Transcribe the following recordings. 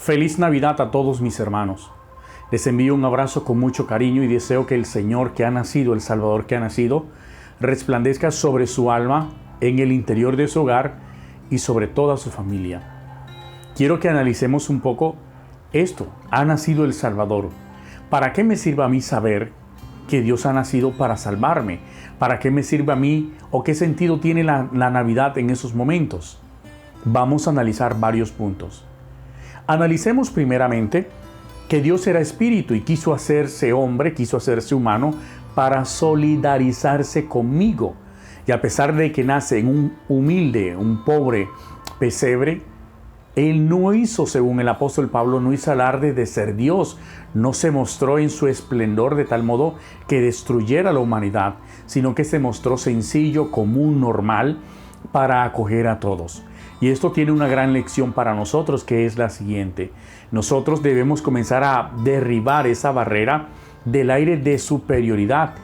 Feliz Navidad a todos mis hermanos. Les envío un abrazo con mucho cariño y deseo que el Señor que ha nacido, el Salvador que ha nacido, resplandezca sobre su alma, en el interior de su hogar y sobre toda su familia. Quiero que analicemos un poco esto. Ha nacido el Salvador. ¿Para qué me sirve a mí saber que Dios ha nacido para salvarme? ¿Para qué me sirve a mí o qué sentido tiene la Navidad en esos momentos? Vamos a analizar varios puntos. Analicemos primeramente que Dios era espíritu y quiso hacerse hombre, quiso hacerse humano para solidarizarse conmigo. Y a pesar de que nace en un humilde, un pobre pesebre, Él no hizo, según el apóstol Pablo, no hizo alarde de ser Dios. No se mostró en su esplendor de tal modo que destruyera la humanidad, sino que se mostró sencillo, común, normal, para acoger a todos. Y esto tiene una gran lección para nosotros, que es la siguiente. Nosotros debemos comenzar a derribar esa barrera del aire de superioridad,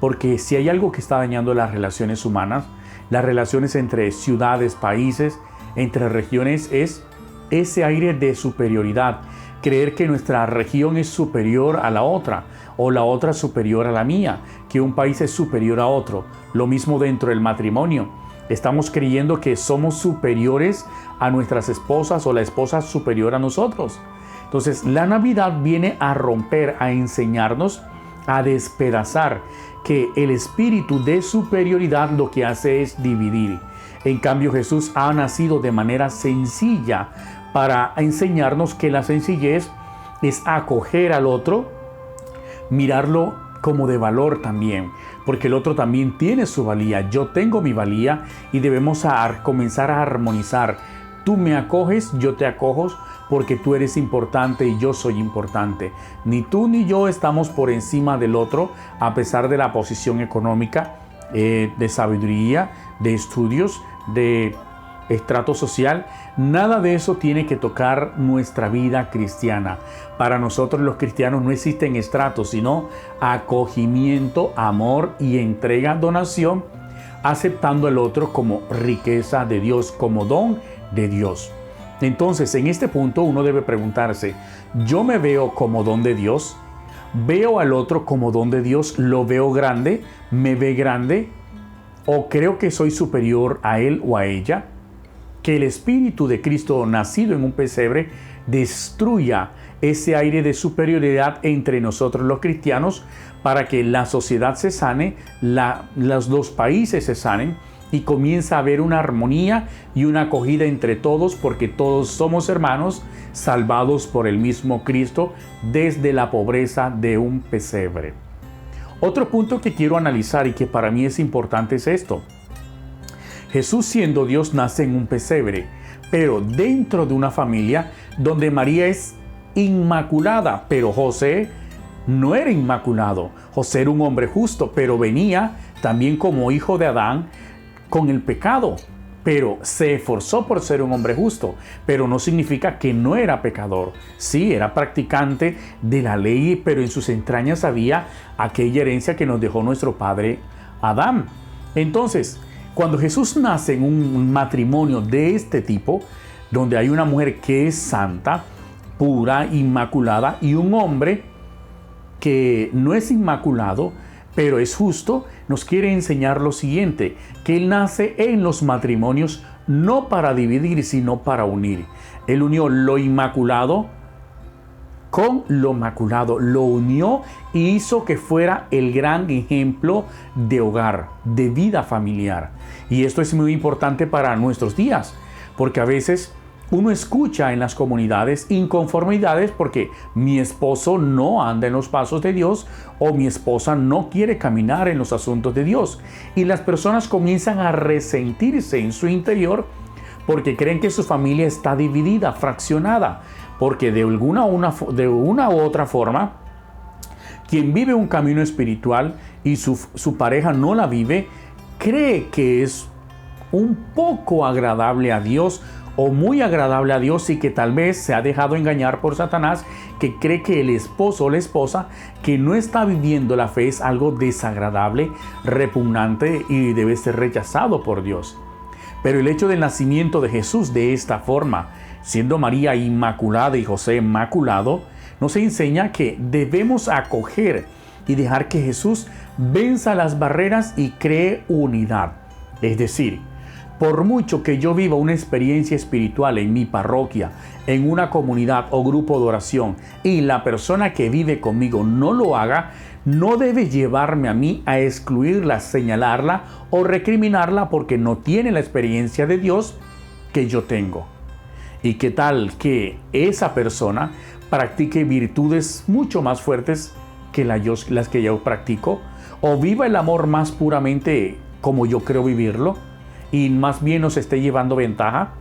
porque si hay algo que está dañando las relaciones humanas, las relaciones entre ciudades, países, entre regiones, es ese aire de superioridad. Creer que nuestra región es superior a la otra, o la otra superior a la mía, que un país es superior a otro. Lo mismo dentro del matrimonio. Estamos creyendo que somos superiores a nuestras esposas o la esposa superior a nosotros. Entonces, la Navidad viene a romper, a enseñarnos, a despedazar, que el espíritu de superioridad lo que hace es dividir. En cambio, Jesús ha nacido de manera sencilla para enseñarnos que la sencillez es acoger al otro, mirarlo como de valor también, porque el otro también tiene su valía. Yo tengo mi valía y debemos comenzar a armonizar. Tú me acoges, yo te acojo, porque tú eres importante y yo soy importante. Ni tú ni yo estamos por encima del otro, a pesar de la posición económica, de sabiduría, de estudios, de estrato social. Nada de eso tiene que tocar nuestra vida cristiana. Para nosotros los cristianos no existen estratos, sino acogimiento, amor y entrega, donación, aceptando al otro como riqueza de Dios, como don de Dios. Entonces, en este punto uno debe preguntarse, ¿yo me veo como don de Dios? ¿Veo al otro como don de Dios? ¿Lo veo grande? ¿Me ve grande? ¿O creo que soy superior a él o a ella? Que el Espíritu de Cristo nacido en un pesebre destruya ese aire de superioridad entre nosotros los cristianos, para que la sociedad se sane, los dos países se sanen y comienza a haber una armonía y una acogida entre todos, porque todos somos hermanos salvados por el mismo Cristo desde la pobreza de un pesebre. Otro punto que quiero analizar y que para mí es importante es esto. Jesús, siendo Dios, nace en un pesebre, pero dentro de una familia donde María es inmaculada, pero José no era inmaculado. José era un hombre justo, pero venía también como hijo de Adán con el pecado, pero se esforzó por ser un hombre justo, pero no significa que no era pecador. Sí, era practicante de la ley, pero en sus entrañas había aquella herencia que nos dejó nuestro padre Adán. Entonces, cuando Jesús nace en un matrimonio de este tipo, donde hay una mujer que es santa, pura, inmaculada, y un hombre que no es inmaculado, pero es justo, nos quiere enseñar lo siguiente, que Él nace en los matrimonios no para dividir, sino para unir. Él unió lo inmaculado con lo maculado, lo unió y hizo que fuera el gran ejemplo de hogar, de vida familiar. Y esto es muy importante para nuestros días, porque a veces uno escucha en las comunidades inconformidades porque mi esposo no anda en los pasos de Dios o mi esposa no quiere caminar en los asuntos de Dios. Y las personas comienzan a resentirse en su interior porque creen que su familia está dividida, fraccionada, porque de una u otra forma, quien vive un camino espiritual y su pareja no la vive, cree que es un poco agradable a Dios o muy agradable a Dios, y que tal vez se ha dejado engañar por Satanás, que cree que el esposo o la esposa que no está viviendo la fe es algo desagradable, repugnante y debe ser rechazado por Dios. Pero el hecho del nacimiento de Jesús de esta forma, siendo María inmaculada y José inmaculado, nos enseña que debemos acoger y dejar que Jesús venza las barreras y cree unidad. Es decir, por mucho que yo viva una experiencia espiritual en mi parroquia, en una comunidad o grupo de oración, y la persona que vive conmigo no lo haga, no debe llevarme a mí a excluirla, señalarla o recriminarla porque no tiene la experiencia de Dios que yo tengo. ¿Y qué tal que esa persona practique virtudes mucho más fuertes que las que yo practico? ¿O viva el amor más puramente como yo creo vivirlo? Y más bien nos esté llevando ventaja.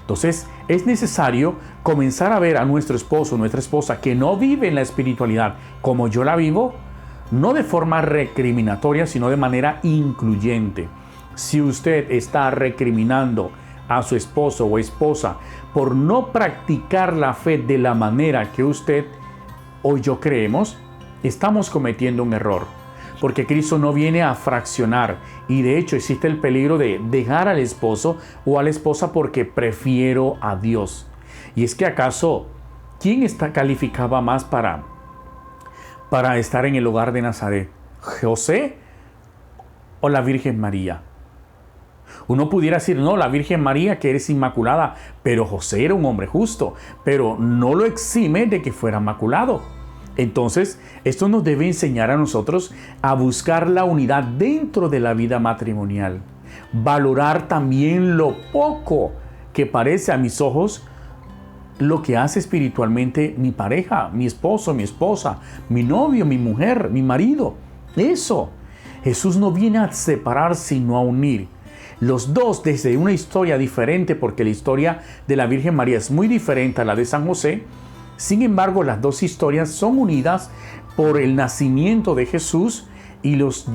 Entonces es necesario comenzar a ver a nuestro esposo, nuestra esposa, que no vive en la espiritualidad como yo la vivo, no de forma recriminatoria, sino de manera incluyente. Si usted está recriminando a su esposo o esposa por no practicar la fe de la manera que usted o yo creemos, estamos cometiendo un error. Porque Cristo no viene a fraccionar, y de hecho existe el peligro de dejar al esposo o a la esposa porque prefiero a Dios. Y es que acaso, ¿quién calificaba más para estar en el hogar de Nazaret? ¿José o la Virgen María? Uno pudiera decir, no, la Virgen María, que eres inmaculada, pero José era un hombre justo, pero no lo exime de que fuera inmaculado. Entonces, esto nos debe enseñar a nosotros a buscar la unidad dentro de la vida matrimonial. Valorar también lo poco que parece a mis ojos lo que hace espiritualmente mi pareja, mi esposo, mi esposa, mi novio, mi mujer, mi marido. Eso. Jesús no viene a separar, sino a unir. Los dos desde una historia diferente, porque la historia de la Virgen María es muy diferente a la de San José. Sin embargo, las dos historias son unidas por el nacimiento de Jesús y los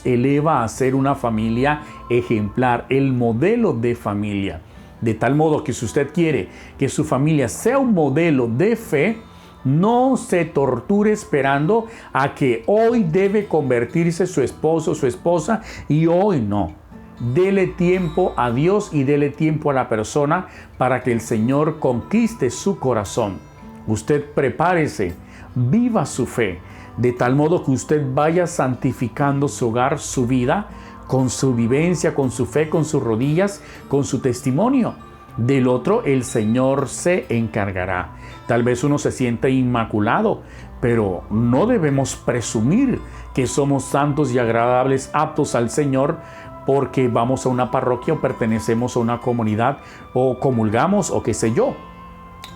eleva a ser una familia ejemplar, el modelo de familia. De tal modo que si usted quiere que su familia sea un modelo de fe, no se torture esperando a que hoy debe convertirse su esposo o su esposa y hoy no. Dele tiempo a Dios y dele tiempo a la persona para que el Señor conquiste su corazón. Usted prepárese, viva su fe, de tal modo que usted vaya santificando su hogar, su vida, con su vivencia, con su fe, con sus rodillas, con su testimonio. Del otro, el Señor se encargará. Tal vez uno se siente inmaculado, pero no debemos presumir que somos santos y agradables, aptos al Señor, porque vamos a una parroquia o pertenecemos a una comunidad o comulgamos o qué sé yo.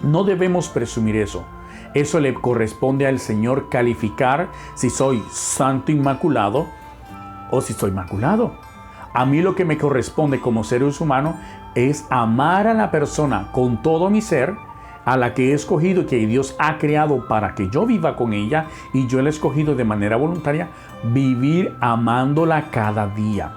No debemos presumir eso. Eso le corresponde al Señor calificar si soy santo inmaculado o si soy inmaculado. A mí lo que me corresponde como ser humano es amar a la persona con todo mi ser, a la que he escogido y que Dios ha creado para que yo viva con ella, y yo la he escogido de manera voluntaria, vivir amándola cada día.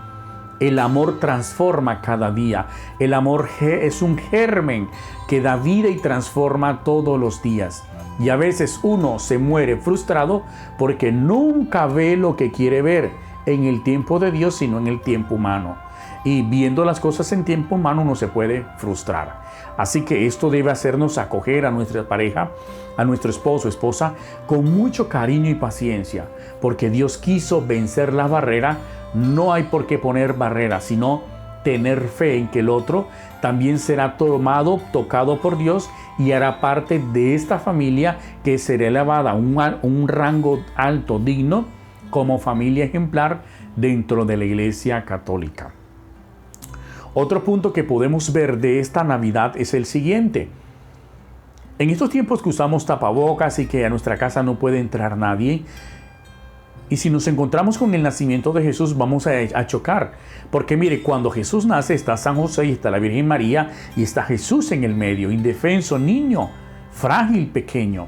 El amor transforma cada día. El amor es un germen que da vida y transforma todos los días. Y a veces uno se muere frustrado porque nunca ve lo que quiere ver en el tiempo de Dios, sino en el tiempo humano. Y viendo las cosas en tiempo humano uno se puede frustrar. Así que esto debe hacernos acoger a nuestra pareja, a nuestro esposo o esposa, con mucho cariño y paciencia, porque Dios quiso vencer la barrera. No hay por qué poner barreras, sino tener fe en que el otro también será tocado por Dios y hará parte de esta familia que será elevada a un rango alto, digno, como familia ejemplar dentro de la Iglesia Católica. Otro punto que podemos ver de esta Navidad es el siguiente. En estos tiempos que usamos tapabocas y que a nuestra casa no puede entrar nadie, y si nos encontramos con el nacimiento de Jesús, vamos a chocar. Porque mire, cuando Jesús nace está San José y está la Virgen María y está Jesús en el medio, indefenso, niño, frágil, pequeño.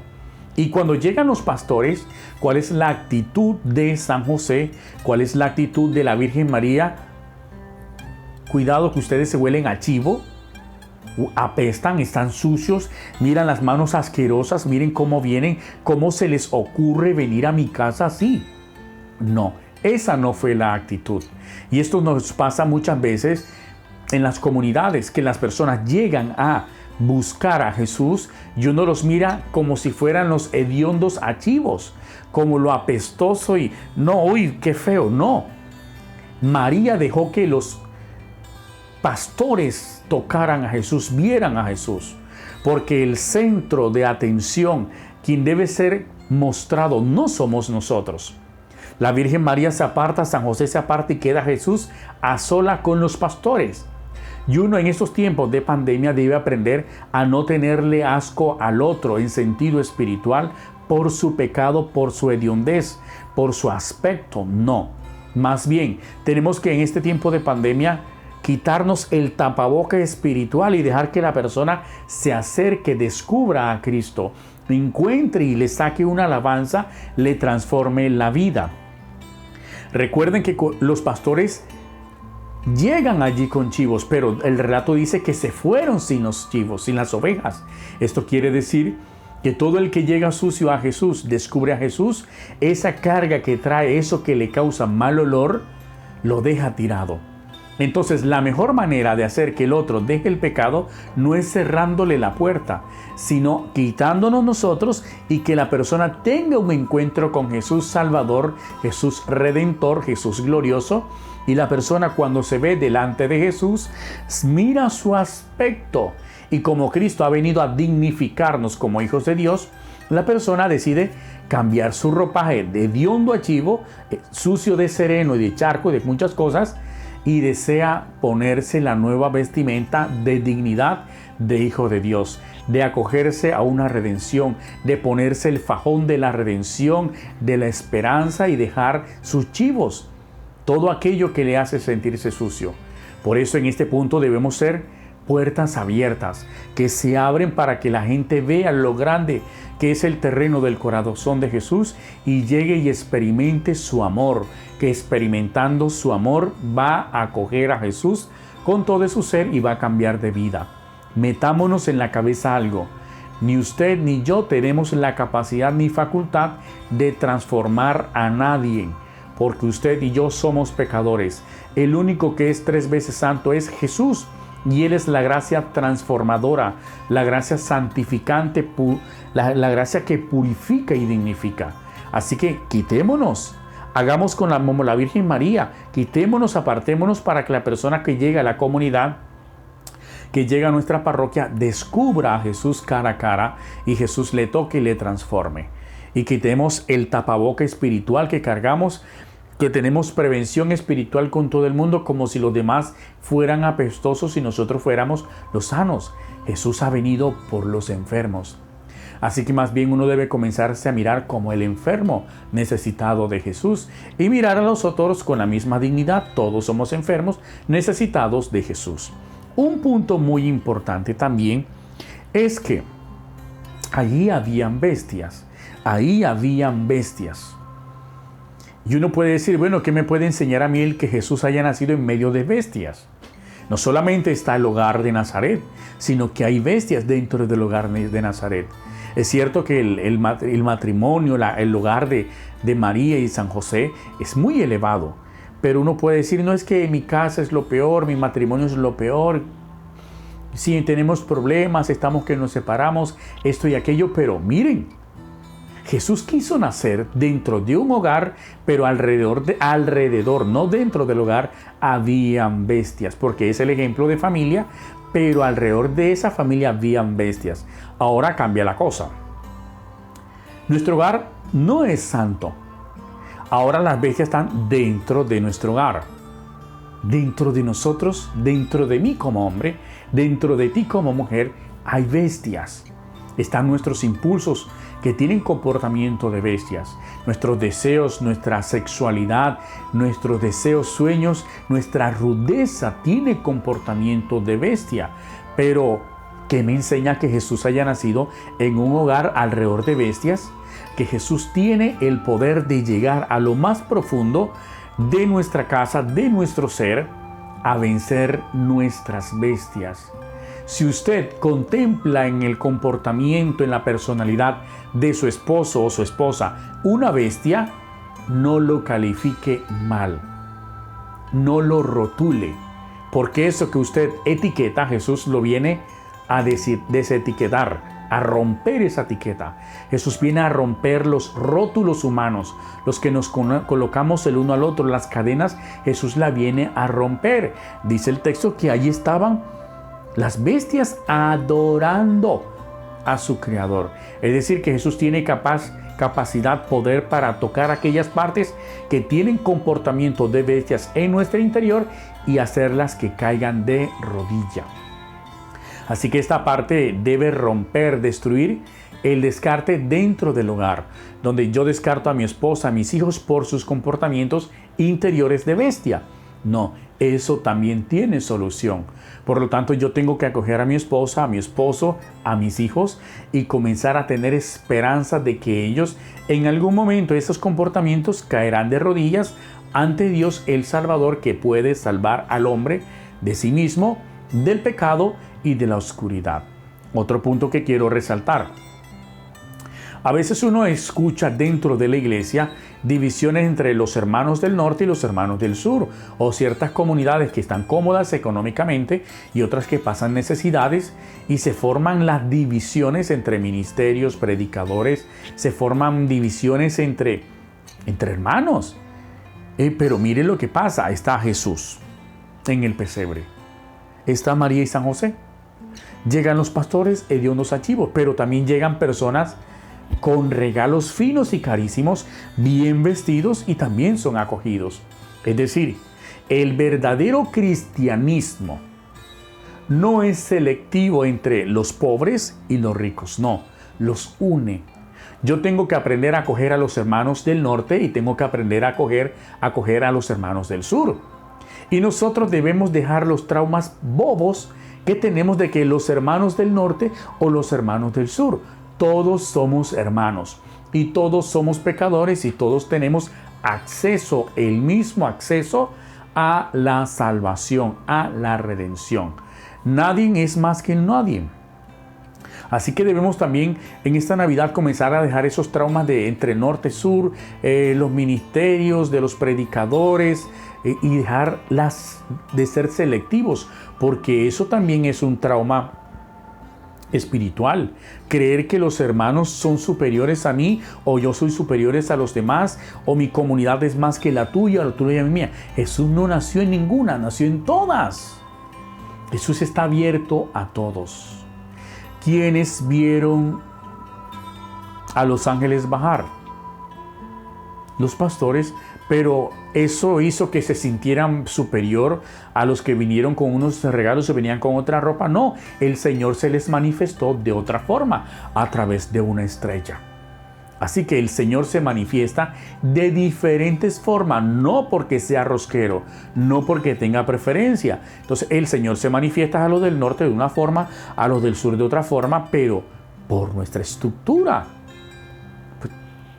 Y cuando llegan los pastores, ¿cuál es la actitud de San José? ¿Cuál es la actitud de la Virgen María? Cuidado que ustedes se huelen a chivo, apestan, están sucios, miran las manos asquerosas, miren cómo vienen, cómo se les ocurre venir a mi casa así. No, esa no fue la actitud. Y esto nos pasa muchas veces en las comunidades, que las personas llegan a buscar a Jesús y uno los mira como si fueran los hediondos archivos, como lo apestoso y no, uy, qué feo, no. María dejó que los pastores tocaran a Jesús, vieran a Jesús, porque el centro de atención, quien debe ser mostrado, no somos nosotros. La Virgen María se aparta, San José se aparta y queda Jesús a sola con los pastores. Y uno en estos tiempos de pandemia debe aprender a no tenerle asco al otro en sentido espiritual por su pecado, por su hediondez, por su aspecto. No. Más bien, tenemos que en este tiempo de pandemia quitarnos el tapaboca espiritual y dejar que la persona se acerque, descubra a Cristo, encuentre y le saque una alabanza, le transforme la vida. Recuerden que los pastores llegan allí con chivos, pero el relato dice que se fueron sin los chivos, sin las ovejas. Esto quiere decir que todo el que llega sucio a Jesús, descubre a Jesús, esa carga que trae, eso que le causa mal olor, lo deja tirado. Entonces, la mejor manera de hacer que el otro deje el pecado no es cerrándole la puerta, sino quitándonos nosotros y que la persona tenga un encuentro con Jesús Salvador, Jesús Redentor, Jesús glorioso. Y la persona, cuando se ve delante de Jesús, mira su aspecto. Y como Cristo ha venido a dignificarnos como hijos de Dios, la persona decide cambiar su ropaje de hediondo a chivo, sucio de sereno y de charco y de muchas cosas, y desea ponerse la nueva vestimenta de dignidad de hijo de Dios, de acogerse a una redención, de ponerse el fajón de la redención, de la esperanza y dejar sus chivos, todo aquello que le hace sentirse sucio. Por eso en este punto debemos ser puertas abiertas, que se abren para que la gente vea lo grande que es el terreno del corazón de Jesús y llegue y experimente su amor, que experimentando su amor va a acoger a Jesús con todo su ser y va a cambiar de vida. Metámonos en la cabeza algo. Ni usted ni yo tenemos la capacidad ni facultad de transformar a nadie, porque usted y yo somos pecadores. El único que es 3 veces santo es Jesús. Y Él es la gracia transformadora, la gracia santificante, la gracia que purifica y dignifica. Así que quitémonos, hagamos como la Virgen María, quitémonos, apartémonos para que la persona que llega a la comunidad, que llega a nuestra parroquia, descubra a Jesús cara a cara y Jesús le toque y le transforme. Y quitemos el tapaboca espiritual que cargamos, que tenemos prevención espiritual con todo el mundo como si los demás fueran apestosos y nosotros fuéramos los sanos. Jesús ha venido por los enfermos. Así que más bien uno debe comenzarse a mirar como el enfermo necesitado de Jesús y mirar a los otros con la misma dignidad. Todos somos enfermos necesitados de Jesús. Un punto muy importante también es que allí habían bestias. Ahí habían bestias. Y uno puede decir, bueno, ¿qué me puede enseñar a mí el que Jesús haya nacido en medio de bestias? No solamente está el hogar de Nazaret, sino que hay bestias dentro del hogar de Nazaret. Es cierto que el matrimonio, el hogar de María y San José es muy elevado, pero uno puede decir, no es que mi casa es lo peor, mi matrimonio es lo peor, sí, tenemos problemas, estamos que nos separamos, esto y aquello, pero miren, Jesús quiso nacer dentro de un hogar, pero alrededor, no dentro del hogar, habían bestias, porque es el ejemplo de familia, pero alrededor de esa familia habían bestias. Ahora cambia la cosa. Nuestro hogar no es santo. Ahora las bestias están dentro de nuestro hogar. Dentro de nosotros, dentro de mí como hombre, dentro de ti como mujer, hay bestias. Están nuestros impulsos que tienen comportamiento de bestias. Nuestros deseos, nuestra sexualidad, nuestros deseos, sueños, nuestra rudeza tiene comportamiento de bestia. Pero, ¿qué me enseña que Jesús haya nacido en un hogar alrededor de bestias? Que Jesús tiene el poder de llegar a lo más profundo de nuestra casa, de nuestro ser, a vencer nuestras bestias. Si usted contempla en el comportamiento, en la personalidad de su esposo o su esposa una bestia, no lo califique mal, no lo rotule, porque eso que usted etiqueta, Jesús lo viene a desetiquetar, a romper esa etiqueta. Jesús viene a romper los rótulos humanos, los que nos colocamos el uno al otro, las cadenas. Jesús la viene a romper. Dice el texto que allí estaban las bestias adorando a su Creador. Es decir, que Jesús tiene capacidad, poder para tocar aquellas partes que tienen comportamiento de bestias en nuestro interior y hacerlas que caigan de rodilla. Así que esta parte debe romper, destruir el descarte dentro del hogar, donde yo descarto a mi esposa, a mis hijos por sus comportamientos interiores de bestia. No, eso también tiene solución. Por lo tanto, yo tengo que acoger a mi esposa, a mi esposo, a mis hijos y comenzar a tener esperanza de que ellos en algún momento esos comportamientos caerán de rodillas ante Dios el Salvador, que puede salvar al hombre de sí mismo, del pecado y de la oscuridad. Otro punto que quiero resaltar. A veces uno escucha dentro de la iglesia divisiones entre los hermanos del norte y los hermanos del sur, o ciertas comunidades que están cómodas económicamente y otras que pasan necesidades, y se forman las divisiones entre ministerios, predicadores, se forman divisiones entre hermanos. Pero mire lo que pasa, está Jesús en el pesebre, está María y San José, llegan los pastores hediondos a chivos, pero también llegan personas con regalos finos y carísimos, bien vestidos, y también son acogidos. Es decir, el verdadero cristianismo no es selectivo entre los pobres y los ricos, no, los une. Yo tengo que aprender a acoger a los hermanos del norte y tengo que aprender a acoger a los hermanos del sur. Y nosotros debemos dejar los traumas bobos que tenemos de que los hermanos del norte o los hermanos del sur. Todos somos hermanos y todos somos pecadores y todos tenemos acceso, el mismo acceso a la salvación, a la redención. Nadie es más que nadie. Así que debemos también en esta Navidad comenzar a dejar esos traumas de entre norte y sur, los ministerios de los predicadores, y dejar de ser selectivos, porque eso también es un trauma espiritual. Creer que los hermanos son superiores a mí, o yo soy superiores a los demás, o mi comunidad es más que la tuya es mía. Jesús no nació en ninguna, nació en todas. Jesús está abierto a todos. ¿Quiénes vieron a los ángeles bajar? Los pastores, pero eso hizo que se sintieran superior a los que vinieron con unos regalos y venían con otra ropa. No, el Señor se les manifestó de otra forma, a través de una estrella. Así que el Señor se manifiesta de diferentes formas, no porque sea rosquero, no porque tenga preferencia. Entonces el Señor se manifiesta a los del norte de una forma, a los del sur de otra forma, pero por nuestra estructura. Pues,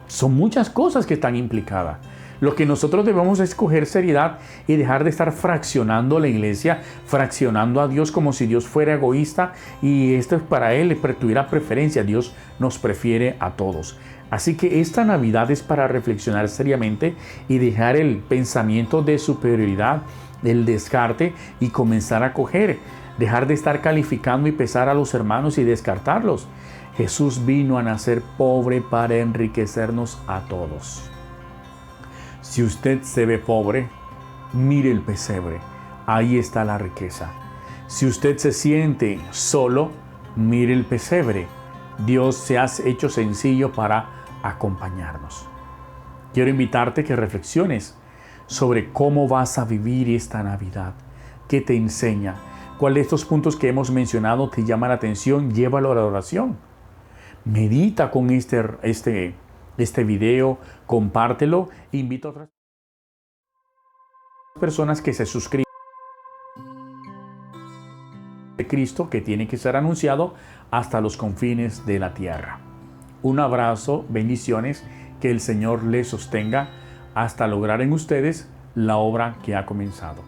son muchas cosas que están implicadas. Lo que nosotros debemos es coger seriedad y dejar de estar fraccionando la iglesia, fraccionando a Dios como si Dios fuera egoísta y esto es para Él, tuviera preferencia. Dios nos prefiere a todos. Así que esta Navidad es para reflexionar seriamente y dejar el pensamiento de superioridad, el descarte, y comenzar a acoger. Dejar de estar calificando y pesar a los hermanos y descartarlos. Jesús vino a nacer pobre para enriquecernos a todos. Si usted se ve pobre, mire el pesebre. Ahí está la riqueza. Si usted se siente solo, mire el pesebre. Dios se ha hecho sencillo para acompañarnos. Quiero invitarte que reflexiones sobre cómo vas a vivir esta Navidad. ¿Qué te enseña? ¿Cuál de estos puntos que hemos mencionado te llama la atención? Llévalo a la oración. Medita con este video, compártelo. Invito a otras personas que se suscriban de Cristo, que tiene que ser anunciado hasta los confines de la tierra. Un abrazo, bendiciones, que el Señor les sostenga hasta lograr en ustedes la obra que ha comenzado.